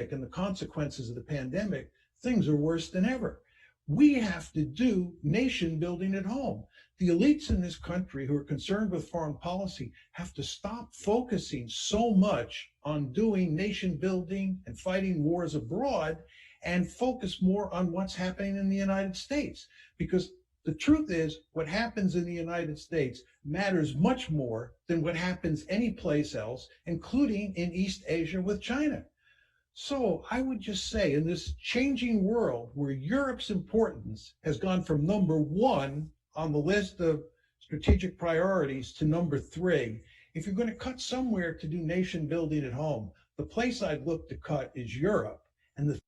and the consequences of the pandemic, things are worse than ever. We have to do nation building at home. The elites in this country who are concerned with foreign policy have to stop focusing so much on doing nation building and fighting wars abroad and focus more on what's happening in the United States. Because the truth is, what happens in the United States matters much more than what happens anyplace else, including in East Asia with China. So I would just say, in this changing world where Europe's importance has gone from number one on the list of strategic priorities to number three, if you're going to cut somewhere to do nation building at home, the place I'd look to cut is Europe. And the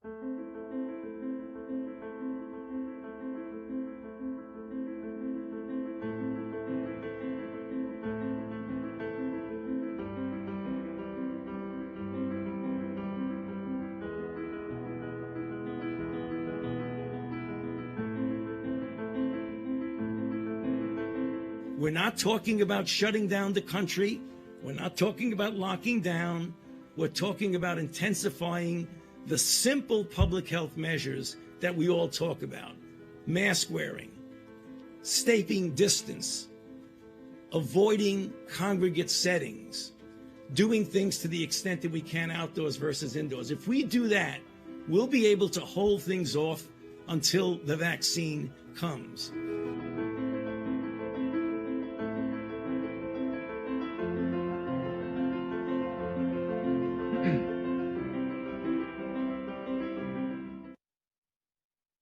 We're not talking about shutting down the country. We're not talking about locking down. We're talking about intensifying the simple public health measures that we all talk about. Mask wearing, staying distance, avoiding congregate settings, doing things to the extent that we can outdoors versus indoors. If we do that, we'll be able to hold things off until the vaccine comes.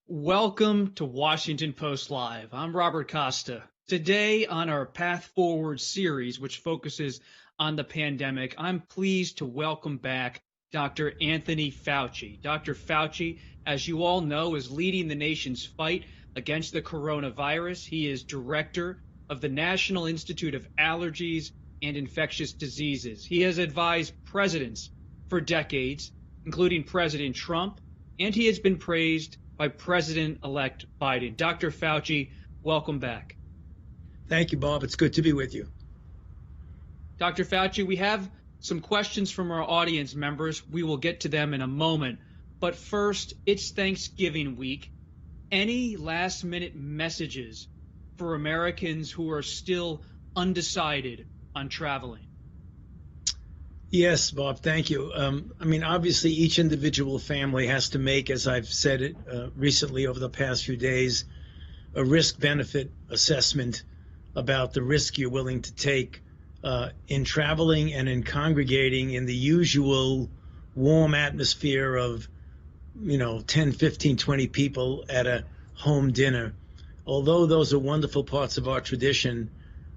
Welcome to Washington Post Live. I'm Robert Costa. Today on our Path Forward series, which focuses on the pandemic, I'm pleased to welcome back Dr. Anthony Fauci. Dr. Fauci, as you all know, is leading the nation's fight against the coronavirus. He is director of the National Institute of Allergies and Infectious Diseases. He has advised presidents for decades, including President Trump, and he has been praised by President-elect Biden. Dr. Fauci, welcome back. Thank you, Bob. It's good to be with you. Dr. Fauci, we have some questions from our audience members. We will get to them in a moment. But first, it's Thanksgiving week. Any last-minute messages for Americans who are still undecided on traveling? Yes, Bob, thank you. Obviously, each individual family has to make, as I've said it recently over the past few days, a risk-benefit assessment about the risk you're willing to take in traveling and in congregating in the usual warm atmosphere of, 10, 15, 20 people at a home dinner. Although those are wonderful parts of our tradition,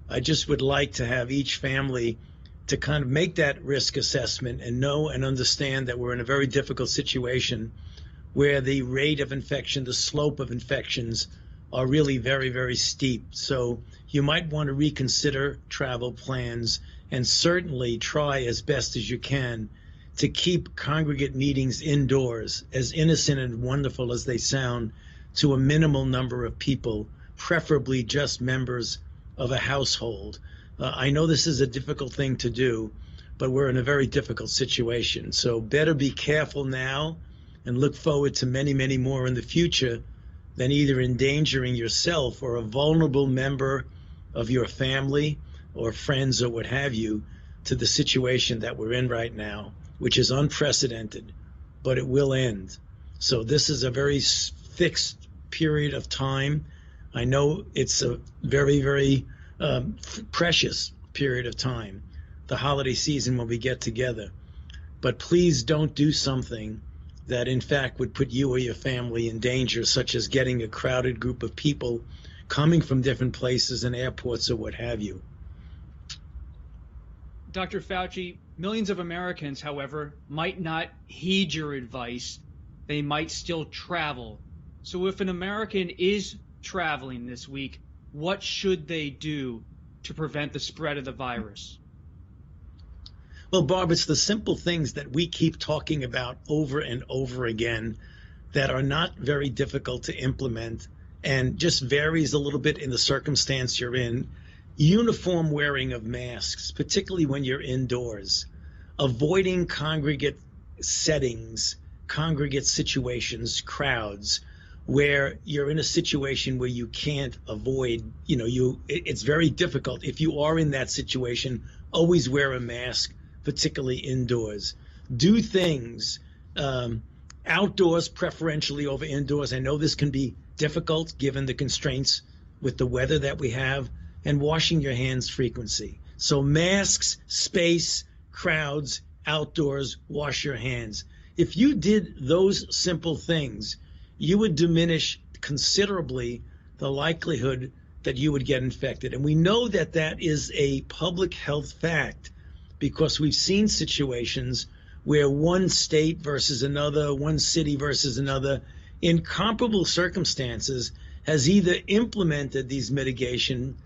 I just would like to have each family to kind of make that risk assessment and know and understand that we're in a very difficult situation where the rate of infection, the slope of infections are really very, very steep. So you might want to reconsider travel plans and certainly try as best as you can to keep congregate meetings indoors, as innocent and wonderful as they sound, to a minimal number of people, preferably just members of a household. I know this is a difficult thing to do, but we're in a very difficult situation. So better be careful now and look forward to many, many more in the future than either endangering yourself or a vulnerable member of your family or friends or what have you to the situation that we're in right now, which is unprecedented, but it will end. So this is a very fixed period of time. I know it's a very, very precious period of time, the holiday season when we get together. But please don't do something that in fact would put you or your family in danger, such as getting a crowded group of people coming from different places and airports or what have you. Dr. Fauci, millions of Americans, however, might not heed your advice. They might still travel. So if an American is traveling this week, what should they do to prevent the spread of the virus? Well, Bob, it's the simple things that we keep talking about over and over again that are not very difficult to implement and just varies a little bit in the circumstance you're in. Uniform wearing of masks, particularly when you're indoors, avoiding congregate settings, congregate situations, crowds, where you're in a situation where you can't avoid, it's very difficult. If you are in that situation, always wear a mask, particularly indoors. Do things outdoors, preferentially over indoors. I know this can be difficult given the constraints with the weather that we have, and washing your hands frequency. So masks, space, crowds, outdoors, wash your hands. If you did those simple things, you would diminish considerably the likelihood that you would get infected. And we know that that is a public health fact because we've seen situations where one state versus another, one city versus another, in comparable circumstances, has either implemented these mitigation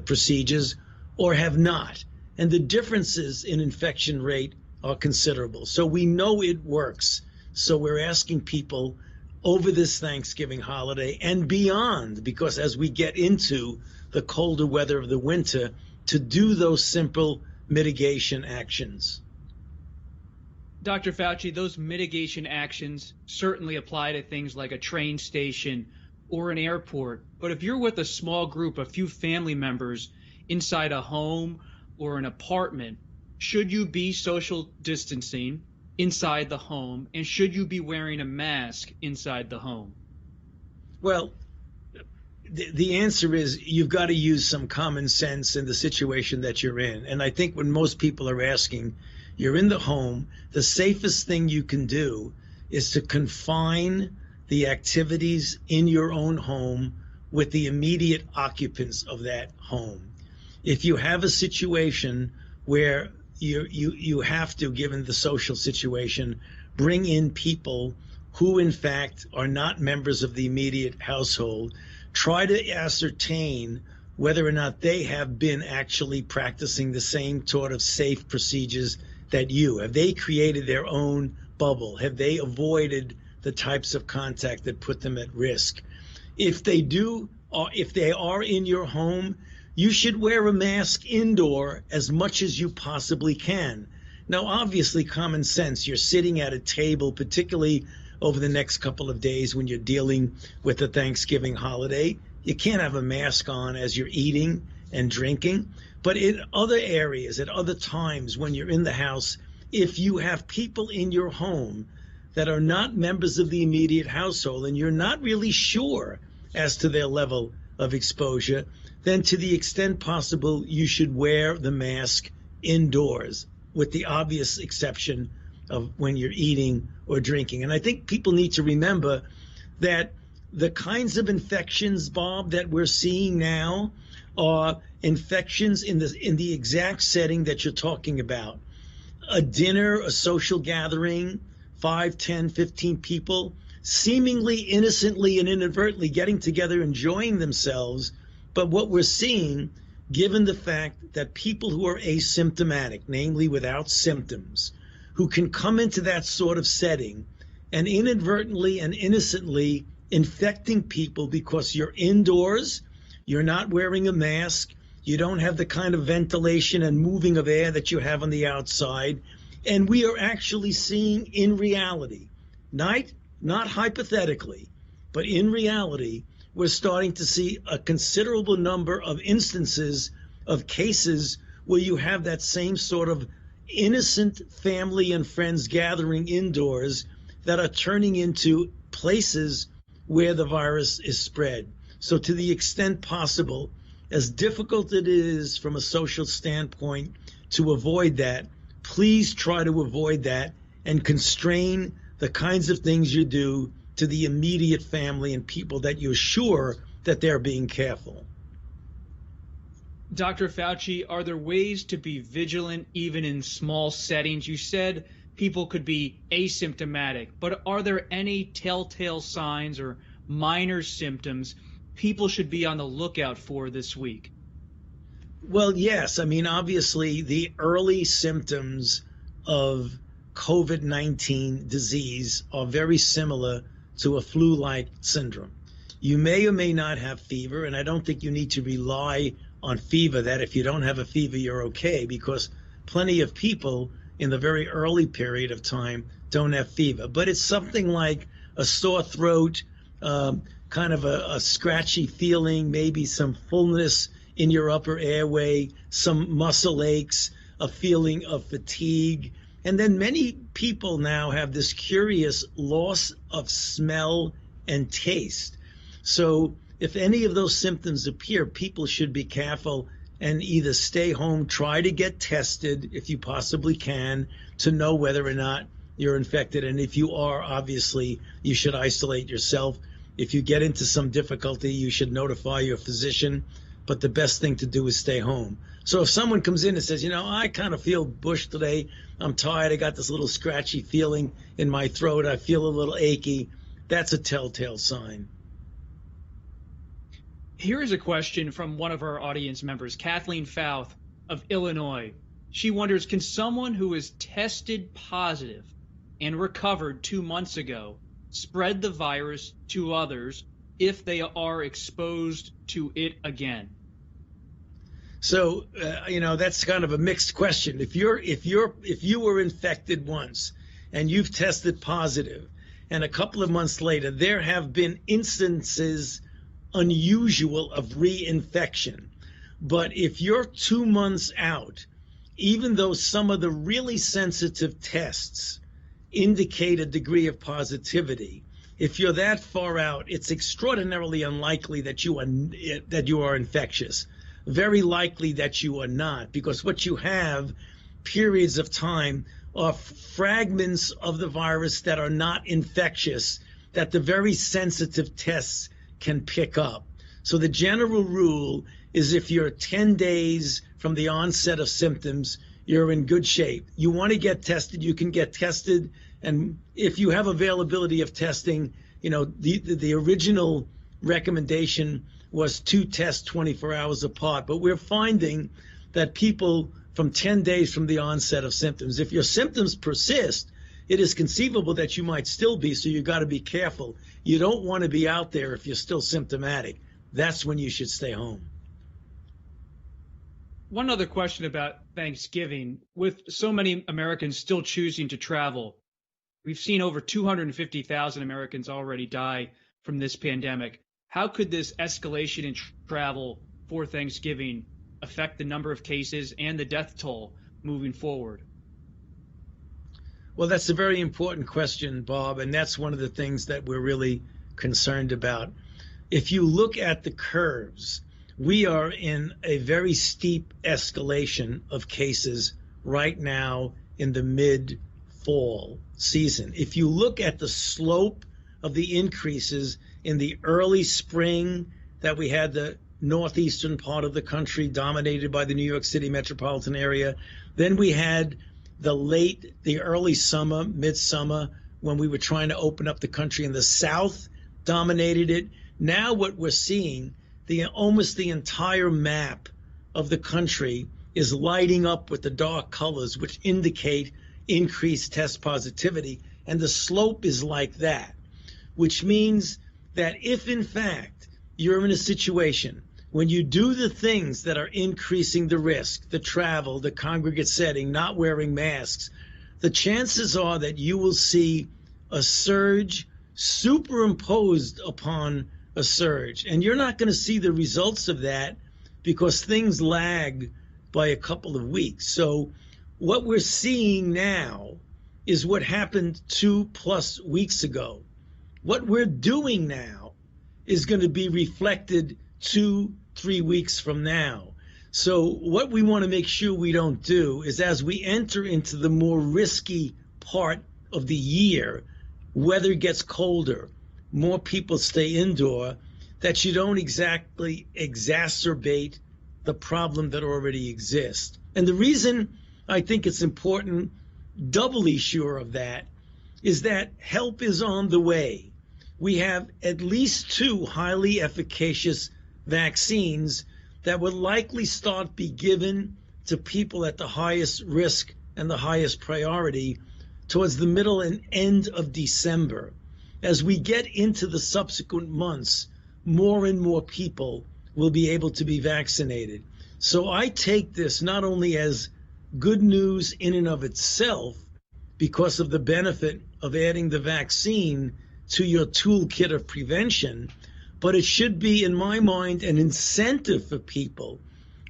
procedures or have not. And the differences in infection rate are considerable. So we know it works. So we're asking people over this Thanksgiving holiday and beyond, because as we get into the colder weather of the winter, to do those simple mitigation actions. Dr. Fauci, those mitigation actions certainly apply to things like a train station or an airport. But if you're with a small group, a few family members inside a home or an apartment, should you be social distancing inside the home, and should you be wearing a mask inside the home? Well, the answer is you've got to use some common sense in the situation that you're in. And I think when most people are asking, you're in the home, the safest thing you can do is to confine the activities in your own home with the immediate occupants of that home. If you have a situation where you have to, given the social situation, bring in people who in fact are not members of the immediate household, try to ascertain whether or not they have been actually practicing the same sort of safe procedures that you. Have they created their own bubble? Have they avoided the types of contact that put them at risk? If they do, or if they are in your home, you should wear a mask indoor as much as you possibly can. Now, obviously, common sense, you're sitting at a table, particularly over the next couple of days when you're dealing with the Thanksgiving holiday. You can't have a mask on as you're eating and drinking. But in other areas, at other times when you're in the house, if you have people in your home that are not members of the immediate household and you're not really sure as to their level of exposure, then to the extent possible, you should wear the mask indoors, with the obvious exception of when you're eating or drinking. And I think people need to remember that the kinds of infections, Bob, that we're seeing now are infections in the exact setting that you're talking about. A dinner, a social gathering, 5, 10, 15 people, seemingly innocently and inadvertently getting together, enjoying themselves. But what we're seeing, given the fact that people who are asymptomatic, namely without symptoms, who can come into that sort of setting and inadvertently and innocently infecting people because you're indoors, you're not wearing a mask, you don't have the kind of ventilation and moving of air that you have on the outside. And we are actually seeing in reality, not hypothetically, but in reality, we're starting to see a considerable number of instances of cases where you have that same sort of innocent family and friends gathering indoors that are turning into places where the virus is spread. So to the extent possible, as difficult it is from a social standpoint to avoid that, please try to avoid that and constrain the kinds of things you do to the immediate family and people that you're sure that they're being careful. Dr. Fauci, are there ways to be vigilant even in small settings? You said people could be asymptomatic, but are there any telltale signs or minor symptoms people should be on the lookout for this week? Well, yes. I mean, obviously, the early symptoms of COVID-19 disease are very similar to a flu-like syndrome. You may or may not have fever, and I don't think you need to rely on fever, that if you don't have a fever, you're okay, because plenty of people in the very early period of time don't have fever. But it's something like a sore throat, kind of a scratchy feeling, maybe some fullness in your upper airway, some muscle aches, a feeling of fatigue. And then many people now have this curious loss of smell and taste. So if any of those symptoms appear, people should be careful and either stay home, try to get tested if you possibly can to know whether or not you're infected. And if you are, obviously, you should isolate yourself. If you get into some difficulty, you should notify your physician but the best thing to do is stay home. So if someone comes in and says, I kind of feel bush today, I'm tired, I got this little scratchy feeling in my throat, I feel a little achy, that's a telltale sign. Here is a question from one of our audience members, Kathleen Fouth of Illinois. She wonders, can someone who is tested positive and recovered 2 months ago spread the virus to others if they are exposed to it again? So, that's kind of a mixed question. If you were infected once and you've tested positive, and a couple of months later there have been instances unusual of reinfection, but if you're 2 months out, even though some of the really sensitive tests indicate a degree of positivity, if you're that far out, it's extraordinarily unlikely that you are infectious. Very likely that you are not, because what you have periods of time are fragments of the virus that are not infectious, that the very sensitive tests can pick up. So the general rule is if you're 10 days from the onset of symptoms, you're in good shape. You want to get tested, you can get tested. And if you have availability of testing, the original recommendation was 2 tests 24 hours apart. But we're finding that people from 10 days from the onset of symptoms, if your symptoms persist, it is conceivable that you might still be, so you got to be careful. You don't want to be out there if you're still symptomatic. That's when you should stay home. One other question about Thanksgiving. With so many Americans still choosing to travel, we've seen over 250,000 Americans already die from this pandemic. How could this escalation in travel for Thanksgiving affect the number of cases and the death toll moving forward? Well, that's a very important question, Bob, and that's one of the things that we're really concerned about. If you look at the curves, we are in a very steep escalation of cases right now in the mid-fall season. If you look at the slope of the increases in the early spring that we had the northeastern part of the country dominated by the New York City metropolitan area, then we had the early summer, midsummer, when we were trying to open up the country, and the South dominated it. Now what we're seeing, almost the entire map of the country is lighting up with the dark colors, which indicate increased test positivity. And the slope is like that, which means that if in fact you're in a situation when you do the things that are increasing the risk, the travel, the congregate setting, not wearing masks, the chances are that you will see a surge superimposed upon a surge. And you're not going to see the results of that because things lag by a couple of weeks. So what we're seeing now is what happened 2+ weeks ago. What we're doing now is going to be reflected 2-3 weeks from now. So what we want to make sure we don't do is, as we enter into the more risky part of the year, weather gets colder, more people stay indoor, that you don't exactly exacerbate the problem that already exists. And the reason I think it's important, doubly sure of that, is that help is on the way. We have at least 2 highly efficacious vaccines that will likely be given to people at the highest risk and the highest priority towards the middle and end of December. As we get into the subsequent months, more and more people will be able to be vaccinated. So I take this not only as good news in and of itself, because of the benefit of adding the vaccine to your toolkit of prevention, but it should be, in my mind, an incentive for people,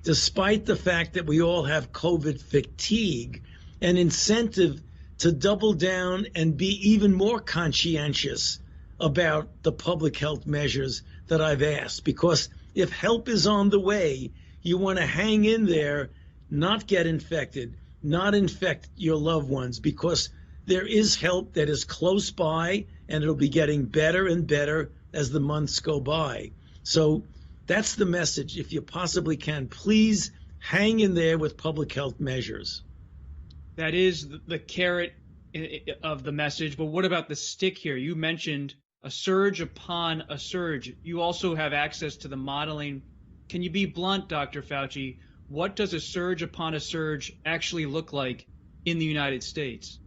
despite the fact that we all have COVID fatigue, an incentive to double down and be even more conscientious about the public health measures that I've asked. Because if help is on the way, you want to hang in there, not get infected, not infect your loved ones, because there is help that is close by, and it'll be getting better and better as the months go by. So That's the message. If you possibly can, please hang in there with public health measures. That is the carrot of the message. But what about the stick here? You mentioned a surge upon a surge. You also have access to the modeling. Can you be blunt, Dr. Fauci? What does a surge upon a surge actually look like in the United States?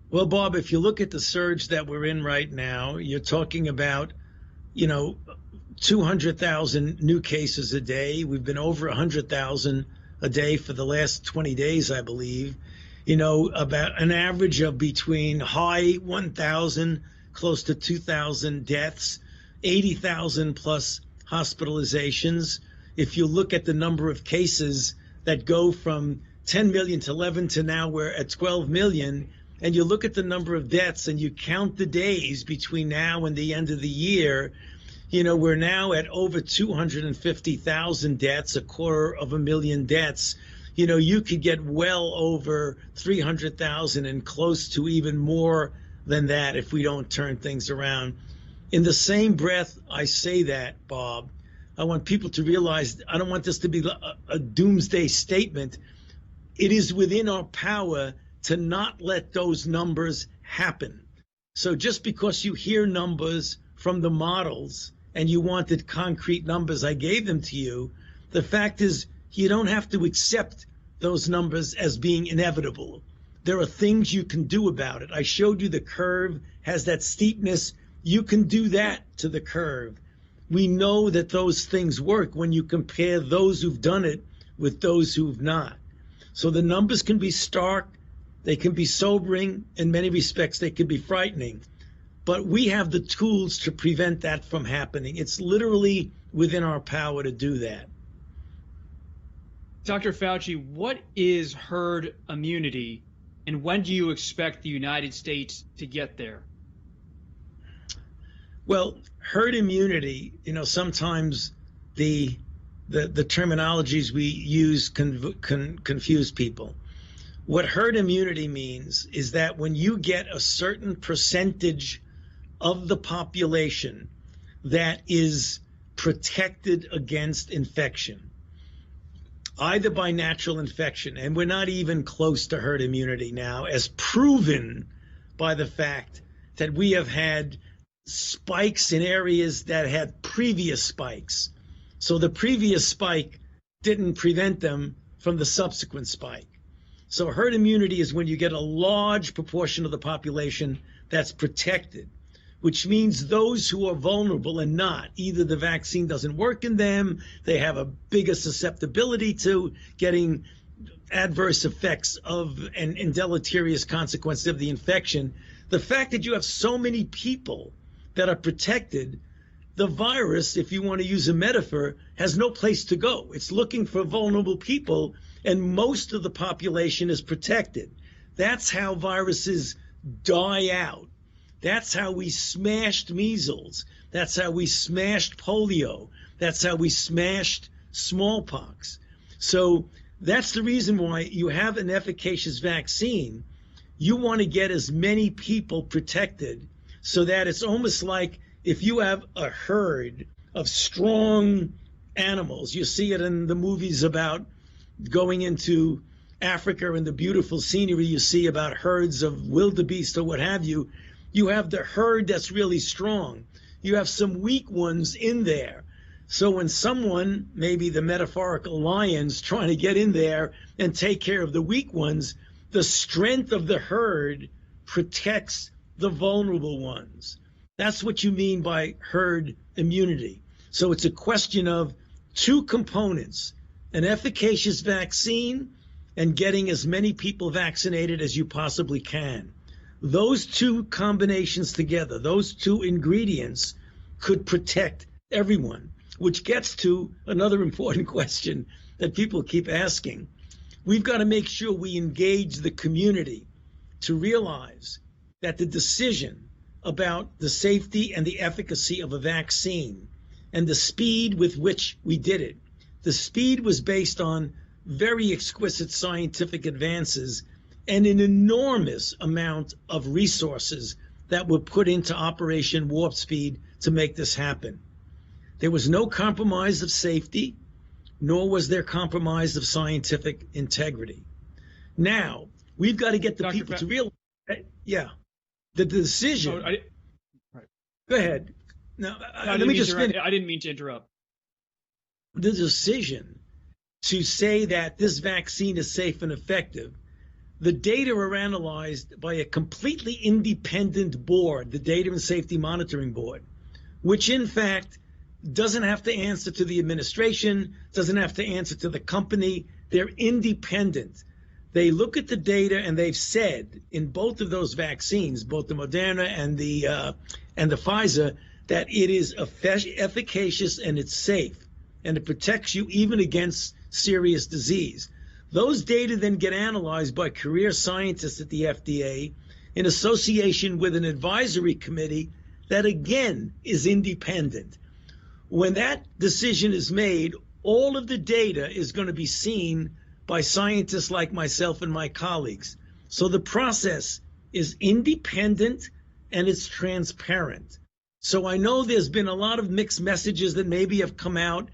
Well, Bob, if you look at the surge that we're in right now, you're talking about, 200,000 new cases a day. We've been over 100,000 a day for the last 20 days, I believe. About an average of between high 1,000, close to 2,000 deaths, 80,000 plus hospitalizations. If you look at the number of cases that go from 10 million to 11 to now we're at 12 million, and you look at the number of deaths and you count the days between now and the end of the year, we're now at over 250,000 deaths, 250,000 deaths. You could get well over 300,000 and close to even more than that if we don't turn things around. In the same breath I say that, Bob, I want people to realize I don't want this to be a doomsday statement. It is within our power to not let those numbers happen. So just because you hear numbers from the models and you wanted concrete numbers, I gave them to you. The fact is you don't have to accept those numbers as being inevitable. There are things you can do about it. I showed you the curve has that steepness. You can do that to the curve. We know that those things work when you compare those who've done it with those who've not. So the numbers can be stark, they can be sobering, in many respects they can be frightening, but we have the tools to prevent that from happening. It's literally within our power to do that. Dr. Fauci, what is herd immunity, and when do you expect the United States to get there? Well, herd immunity, sometimes the terminologies we use confuse people. What herd immunity means is that when you get a certain percentage of the population that is protected against infection, either by natural infection, and we're not even close to herd immunity now, as proven by the fact that we have had spikes in areas that had previous spikes. So the previous spike didn't prevent them from the subsequent spike. So herd immunity is when you get a large proportion of the population that's protected, which means those who are vulnerable and not, either the vaccine doesn't work in them, they have a bigger susceptibility to getting adverse effects of and deleterious consequences of the infection. The fact that you have so many people that are protected, the virus, if you want to use a metaphor, has no place to go. It's looking for vulnerable people, and most of the population is protected. That's how viruses die out. That's how we smashed measles. That's how we smashed polio. That's how we smashed smallpox. So that's the reason why you have an efficacious vaccine. You want to get as many people protected so that it's almost like if you have a herd of strong animals, you see it in the movies about going into Africa and the beautiful scenery you see about herds of wildebeest or what have you. You have the herd that's really strong. You have some weak ones in there. So when someone, maybe the metaphorical lions, trying to get in there and take care of the weak ones, the strength of the herd protects the vulnerable ones. That's what you mean by herd immunity. So it's a question of two components, an efficacious vaccine and getting as many people vaccinated as you possibly can. Those two combinations together, those two ingredients could protect everyone, which gets to another important question that people keep asking. We've got to make sure we engage the community to realize that the decision about the safety and the efficacy of a vaccine and the speed with which we did it, the speed was based on very exquisite scientific advances and an enormous amount of resources that were put into Operation Warp Speed to make this happen. There was no compromise of safety, nor was there compromise of scientific integrity. Now, we've got to get the people to realize, the decision. Right. Go ahead. Now, let me just finish. I didn't mean to interrupt. The decision to say that this vaccine is safe and effective, the data are analyzed by a completely independent board, the Data and Safety Monitoring Board, which in fact doesn't have to answer to the administration, doesn't have to answer to the company. They're independent. They look at the data, and they've said in both of those vaccines, both the Moderna and the Pfizer, that it is efficacious and it's safe, and it protects you even against serious disease. Those data then get analyzed by career scientists at the FDA in association with an advisory committee that, again, is independent. When that decision is made, all of the data is going to be seen by scientists like myself and my colleagues. So the process is independent and it's transparent. So I know there's been a lot of mixed messages that maybe have come out,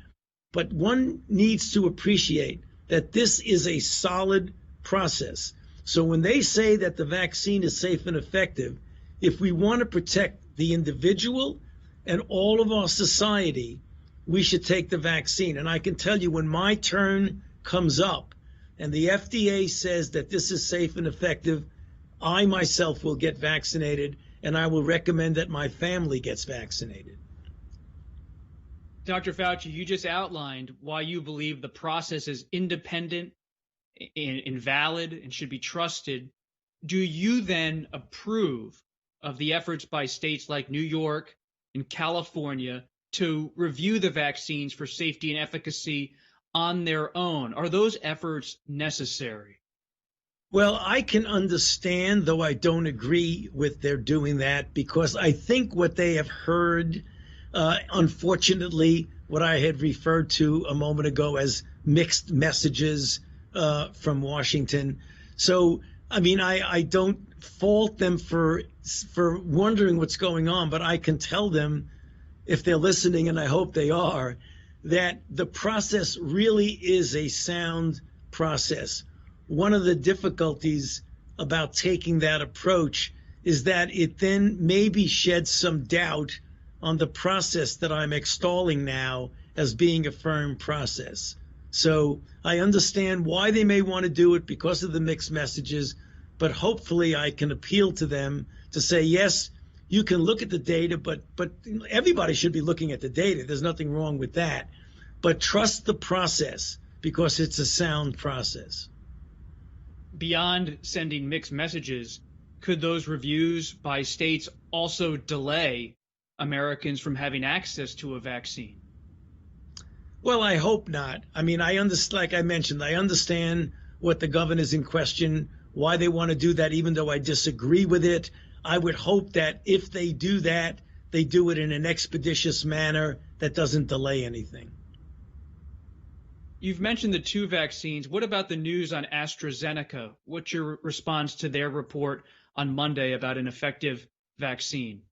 but one needs to appreciate that this is a solid process. So when they say that the vaccine is safe and effective, if we want to protect the individual and all of our society, we should take the vaccine. And I can tell you, when my turn comes up and the FDA says that this is safe and effective, I myself will get vaccinated, and I will recommend that my family gets vaccinated. Dr. Fauci, you just outlined why you believe the process is independent and valid and should be trusted. Do you then approve of the efforts by states like New York and California to review the vaccines for safety and efficacy on their own? Are those efforts necessary? Well, I can understand, though I don't agree with their doing that, because I think what they have heard, unfortunately, what I had referred to a moment ago as mixed messages from Washington. So, I mean, I don't fault them for wondering what's going on, but I can tell them, if they're listening, and I hope they are, that the process really is a sound process. One of the difficulties about taking that approach is that it then maybe sheds some doubt on the process that I'm extolling now as being a firm process. So I understand why they may want to do it because of the mixed messages, but hopefully I can appeal to them to say, yes, you can look at the data, but everybody should be looking at the data. There's nothing wrong with that. But trust the process because it's a sound process. Beyond sending mixed messages, could those reviews by states also delay Americans from having access to a vaccine? Well, I hope not. I mean, like I mentioned, I understand what the governors in question, why they want to do that, even though I disagree with it. I would hope that if they do that, they do it in an expeditious manner that doesn't delay anything. You've mentioned the two vaccines. What about the news on AstraZeneca? What's your response to their report on Monday about an effective vaccine?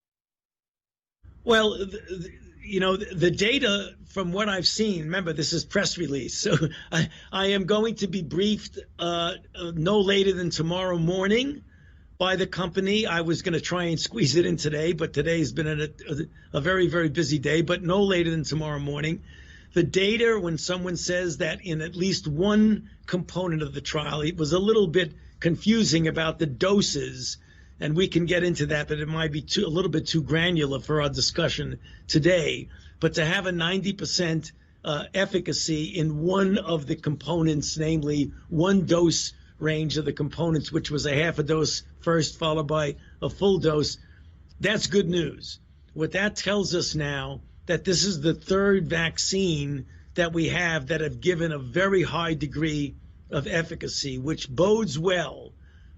Well, the data from what I've seen, remember, this is press release, so I am going to be briefed no later than tomorrow morning by the company. I was going to try and squeeze it in today, but today's been a very, very busy day, but no later than tomorrow morning. The data, when someone says that in at least one component of the trial, it was a little bit confusing about the doses, and we can get into that, but it might be a little bit too granular for our discussion today. But to have a 90% efficacy in one of the components, namely one dose range of the components, which was a half a dose first, followed by a full dose, that's good news. What that tells us now, that this is the third vaccine that we have that have given a very high degree of efficacy, which bodes well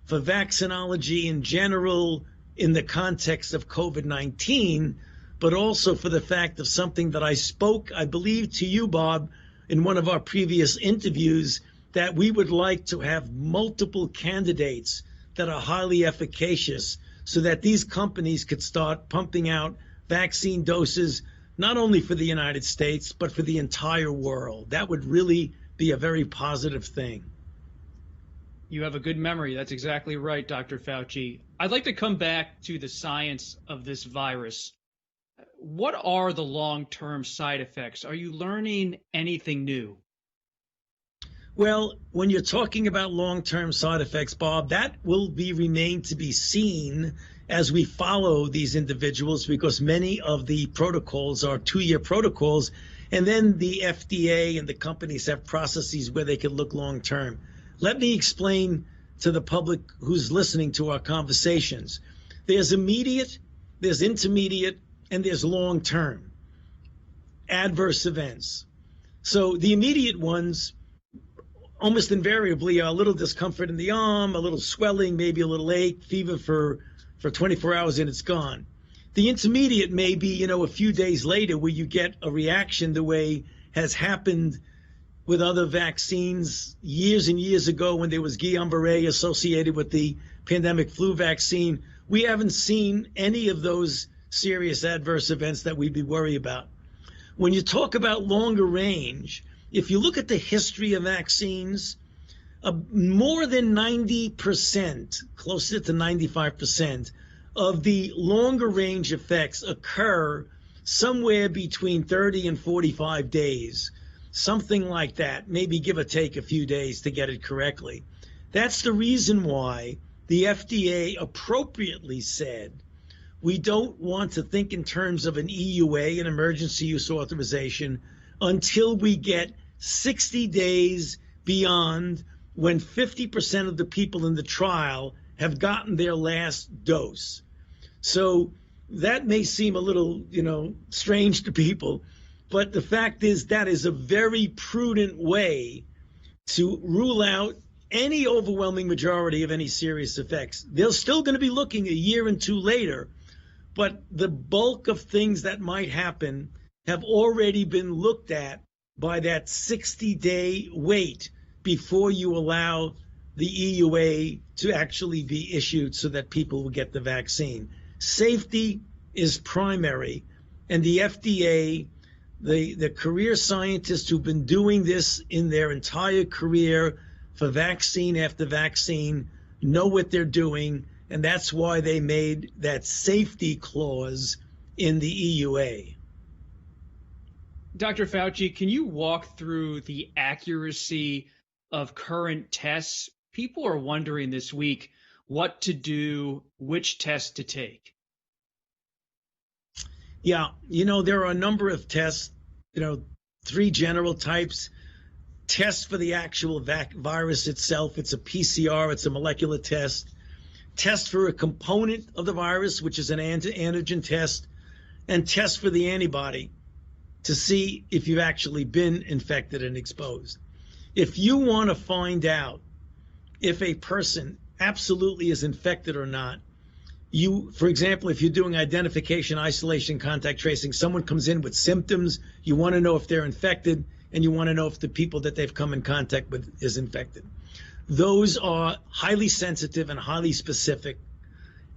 for vaccinology in general in the context of COVID-19, but also for the fact of something that I spoke, I believe, to you, Bob, in one of our previous interviews, that we would like to have multiple candidates that are highly efficacious so that these companies could start pumping out vaccine doses not only for the United States, but for the entire world. That would really be a very positive thing. You have a good memory. That's exactly right, Dr. Fauci. I'd like to come back to the science of this virus. What are the long-term side effects? Are you learning anything new? Well, when you're talking about long-term side effects, Bob, that will remain to be seen as we follow these individuals, because many of the protocols are 2-year protocols, and then the FDA and the companies have processes where they can look long-term. Let me explain to the public who's listening to our conversations. There's immediate, there's intermediate, and there's long-term adverse events. So the immediate ones almost invariably are a little discomfort in the arm, a little swelling, maybe a little ache, fever for 24 hours and it's gone. The intermediate may be, a few days later where you get a reaction the way has happened with other vaccines years and years ago when there was Guillain-Barré associated with the pandemic flu vaccine. We haven't seen any of those serious adverse events that we'd be worried about. When you talk about longer range, if you look at the history of vaccines, more than 90%, closer to 95% of the longer range effects occur somewhere between 30 and 45 days. Something like that, maybe give or take a few days to get it correctly. That's the reason why the FDA appropriately said we don't want to think in terms of an EUA, an emergency use authorization, until we get 60 days beyond when 50% of the people in the trial have gotten their last dose. So that may seem a little, strange to people. But the fact is that is a very prudent way to rule out any overwhelming majority of any serious effects. They're still going to be looking a year and 2 later, but the bulk of things that might happen have already been looked at by that 60-day wait before you allow the EUA to actually be issued so that people will get the vaccine. Safety is primary, and the FDA, the career scientists who've been doing this in their entire career for vaccine after vaccine know what they're doing, and that's why they made that safety clause in the EUA. Dr. Fauci, can you walk through the accuracy of current tests? People are wondering this week what to do, which test to take. Yeah, there are a number of tests, 3 general types. Tests for the actual virus itself. It's a PCR, it's a molecular test. Test for a component of the virus, which is an antigen test, and test for the antibody to see if you've actually been infected and exposed. If you want to find out if a person absolutely is infected or not, for example, if you're doing identification, isolation, contact tracing, someone comes in with symptoms, you want to know if they're infected, and you want to know if the people that they've come in contact with is infected. Those are highly sensitive and highly specific,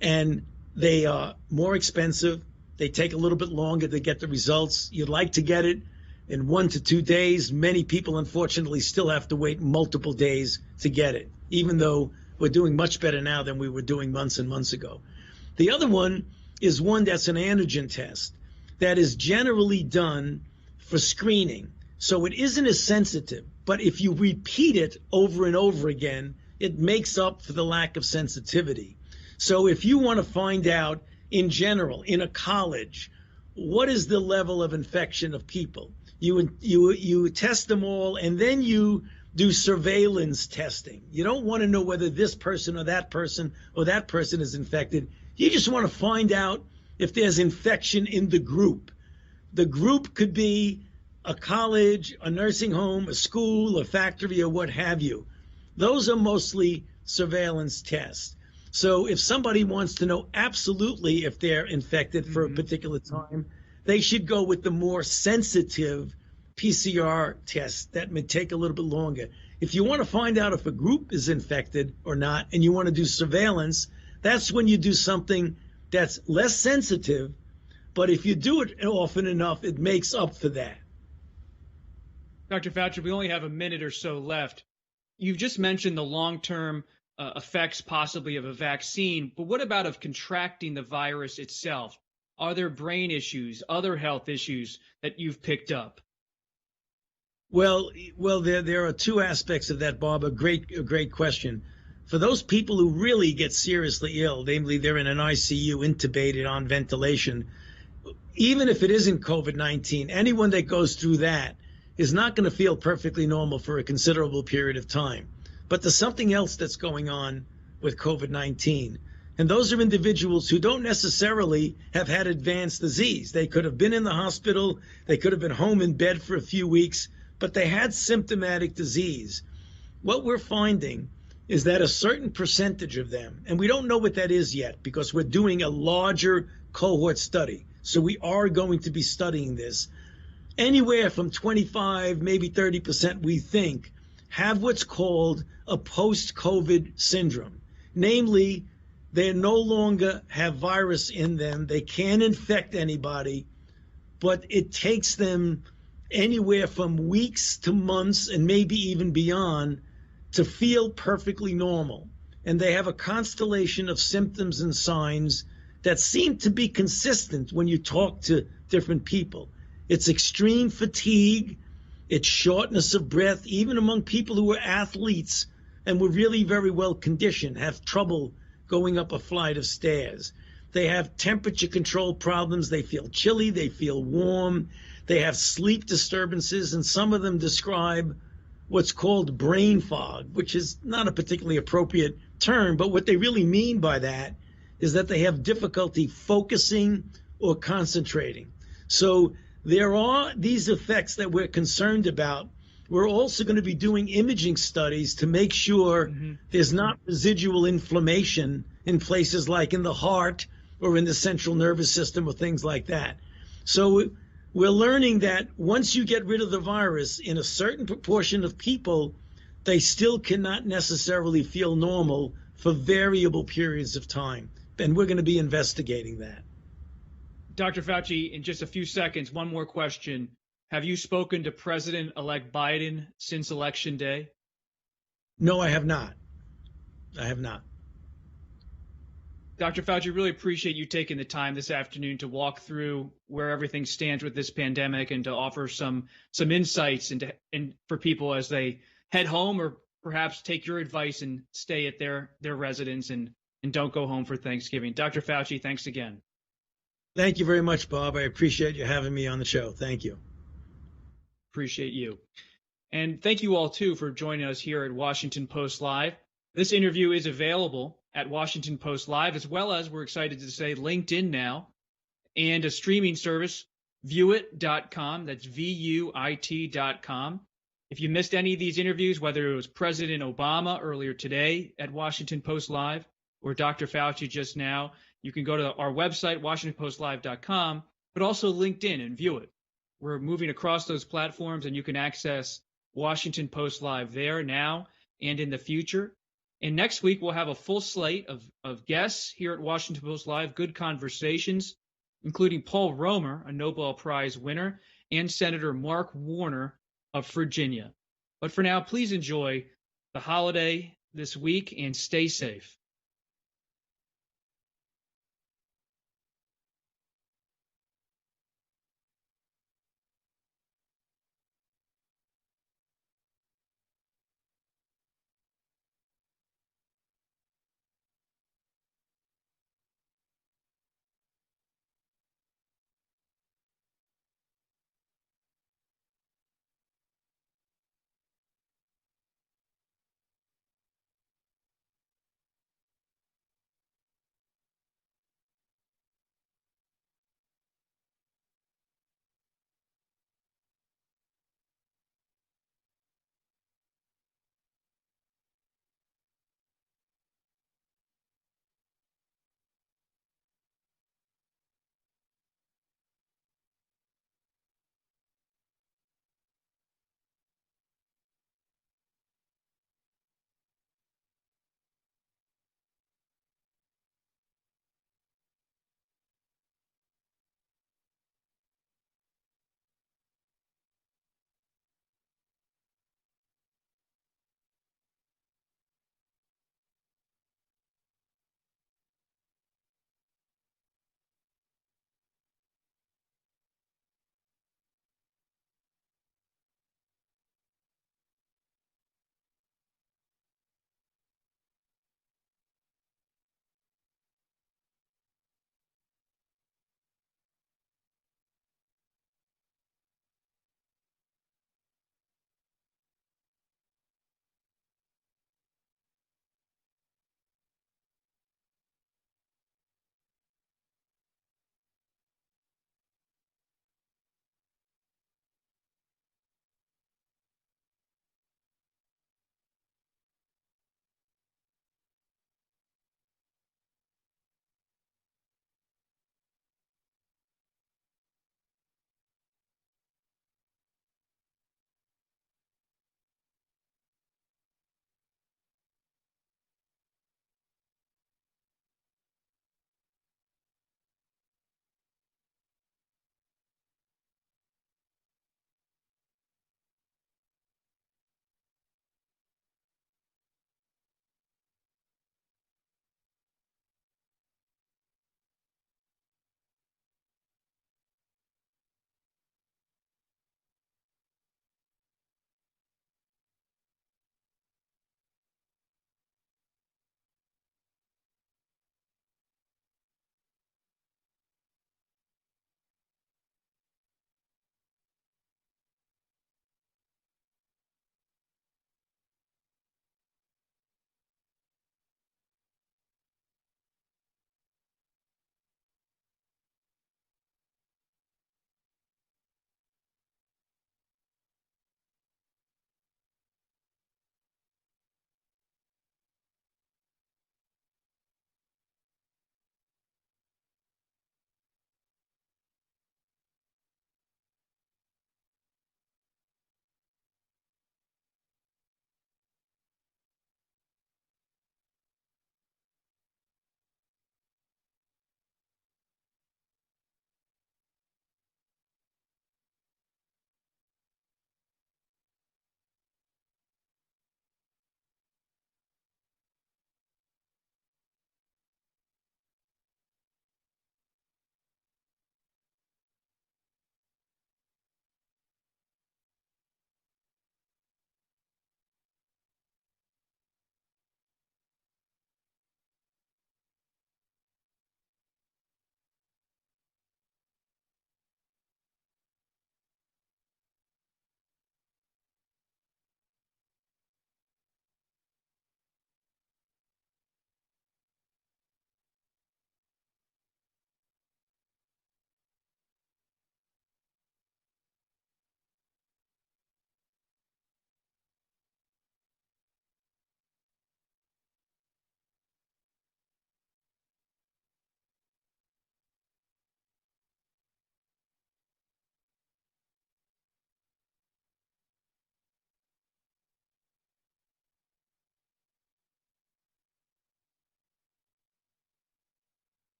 and they are more expensive. They take a little bit longer to get the results. You'd like to get it in 1 to 2 days. Many people, unfortunately, still have to wait multiple days to get it, even though we're doing much better now than we were doing months and months ago. The other one is one that's an antigen test that is generally done for screening. So it isn't as sensitive, but if you repeat it over and over again, it makes up for the lack of sensitivity. So if you want to find out in general, in a college, what is the level of infection of people? You test them all, and then you do surveillance testing. You don't want to know whether this person or that person is infected. You just want to find out if there's infection in the group. The group could be a college, a nursing home, a school, a factory, or what have you. Those are mostly surveillance tests. So if somebody wants to know absolutely if they're infected for a particular time, they should go with the more sensitive PCR test that may take a little bit longer. If you want to find out if a group is infected or not, and you want to do surveillance, that's when you do something that's less sensitive, But if you do it often enough, it makes up for that. Dr. Fauci, we only have a minute or so left. You've just mentioned the long-term effects possibly of a vaccine, but what about of contracting the virus itself? Are there brain issues, other health issues that you've picked up? Well, there are two aspects of that, Bob. A great question. For those people who really get seriously ill, namely they're in an ICU, intubated on ventilation, even if it isn't COVID-19, anyone that goes through that is not going to feel perfectly normal for a considerable period of time. But there's something else that's going on with COVID-19. And those are individuals who don't necessarily have had advanced disease. They could have been in the hospital, they could have been home in bed for a few weeks, but they had symptomatic disease. What we're finding is that a certain percentage of them, and we don't know what that is yet because we're doing a larger cohort study, so we are going to be studying this, anywhere from 25, maybe 30%, we think, have what's called a post-COVID syndrome. Namely, they no longer have virus in them, they can't infect anybody, but it takes them anywhere from weeks to months and maybe even beyond to feel perfectly normal. And they have a constellation of symptoms and signs that seem to be consistent when you talk to different people. It's extreme fatigue, it's shortness of breath, even among people who are athletes and were really very well conditioned, have trouble going up a flight of stairs. They have temperature control problems, they feel chilly, they feel warm, they have sleep disturbances, and some of them describe what's called brain fog, which is not a particularly appropriate term, but what they really mean by that is that they have difficulty focusing or concentrating. So there are these effects that we're concerned about. We're also going to be doing imaging studies to make sure there's not residual inflammation in places like in the heart or in the central nervous system or things like that. So we're learning that once you get rid of the virus, in a certain proportion of people, they still cannot necessarily feel normal for variable periods of time. And we're going to be investigating that. Dr. Fauci, in just a few seconds, one more question. Have you spoken to President-elect Biden since Election Day? No, I have not. I have not. Dr. Fauci, really appreciate you taking the time this afternoon to walk through where everything stands with this pandemic and to offer some insights and for people as they head home or perhaps take your advice and stay at their residence and don't go home for Thanksgiving. Dr. Fauci, thanks again. Thank you very much, Bob. I appreciate you having me on the show. Thank you. Appreciate you. And thank you all, too, for joining us here at Washington Post Live. This interview is available at Washington Post Live, as well as, we're excited to say, LinkedIn now, and a streaming service, viewit.com. That's VUIT.com. If you missed any of these interviews, whether it was President Obama earlier today at Washington Post Live or Dr. Fauci just now, you can go to our website, WashingtonPostLive.com, but also LinkedIn and view it. We're moving across those platforms, and you can access Washington Post Live there now and in the future. And next week, we'll have a full slate of guests here at Washington Post Live, good conversations, including Paul Romer, a Nobel Prize winner, and Senator Mark Warner of Virginia. But for now, please enjoy the holiday this week and stay safe.